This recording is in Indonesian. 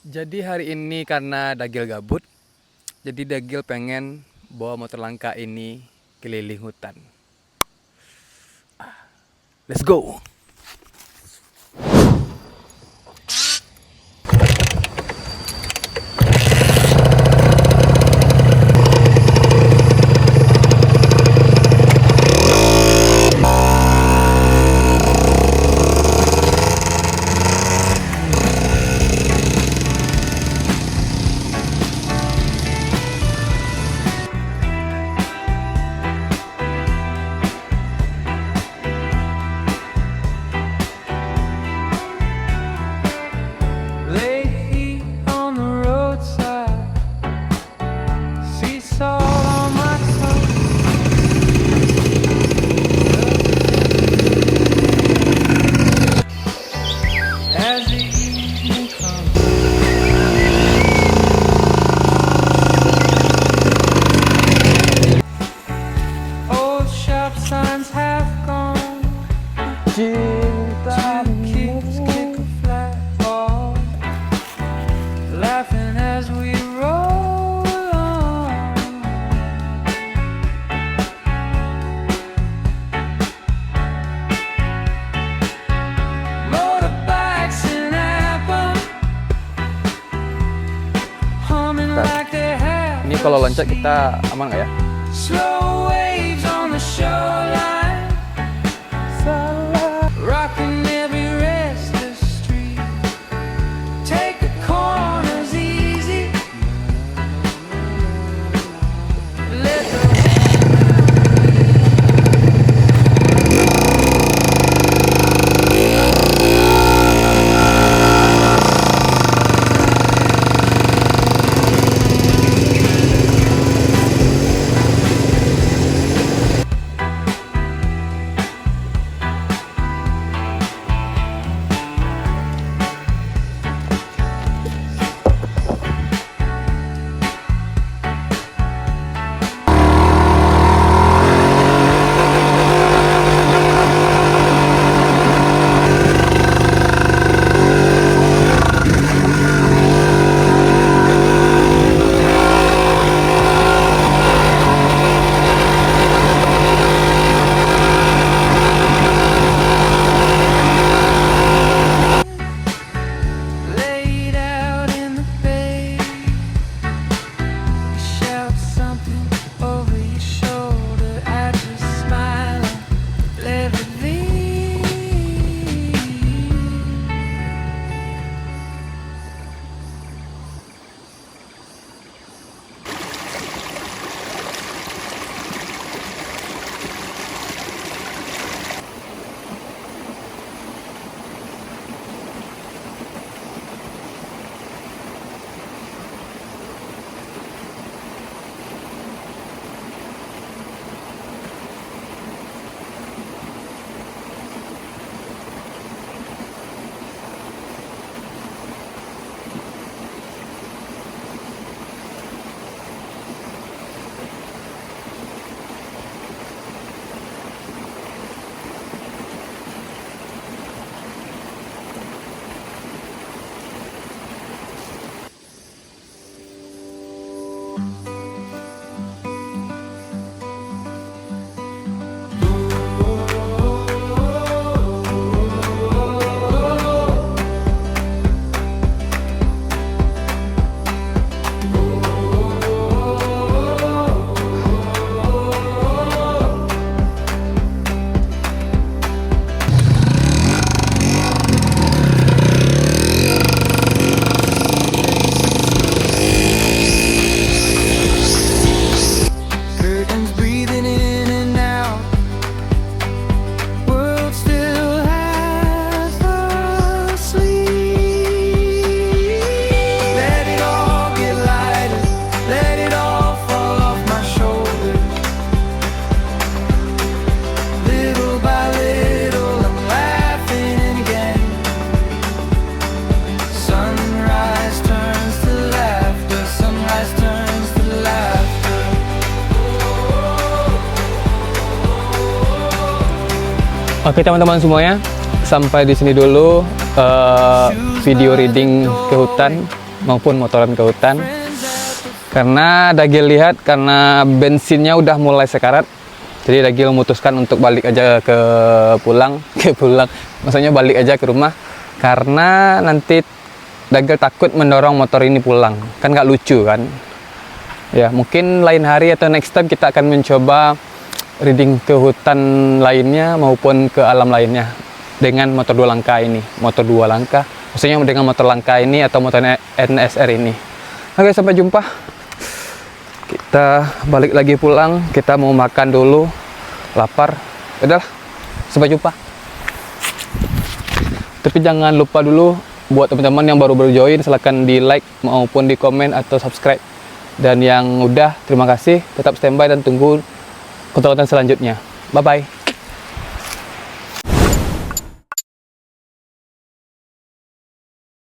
Jadi hari ini karena Dagil gabut, jadi Dagil pengen bawa motor langka ini keliling hutan. Let's go! Ini kalau loncat kita aman nggak ya? Slow waves on the shoreline, rocking every restless street. Take the corners easy. Let the Oke teman-teman semuanya, sampai di sini dulu video reading ke hutan maupun motoran ke hutan. Karena Dagil lihat karena bensinnya udah mulai sekarat, jadi Dagil memutuskan untuk balik aja ke pulang, maksudnya balik aja ke rumah, karena nanti Dagil takut mendorong motor ini pulang, kan nggak lucu kan. Ya mungkin lain hari atau next time kita akan mencoba riding ke hutan lainnya maupun ke alam lainnya dengan motor 2 langkah ini, motor 2 langkah, maksudnya dengan motor langkah ini atau motor NSR ini. Oke, sampai jumpa. Kita balik lagi pulang, kita mau makan dulu, lapar. Udah, sampai jumpa. Tapi jangan lupa dulu buat teman-teman yang baru join, silahkan di like maupun di komen atau subscribe. Dan yang udah, terima kasih, tetap standby dan tunggu konten-konten selanjutnya. Bye bye.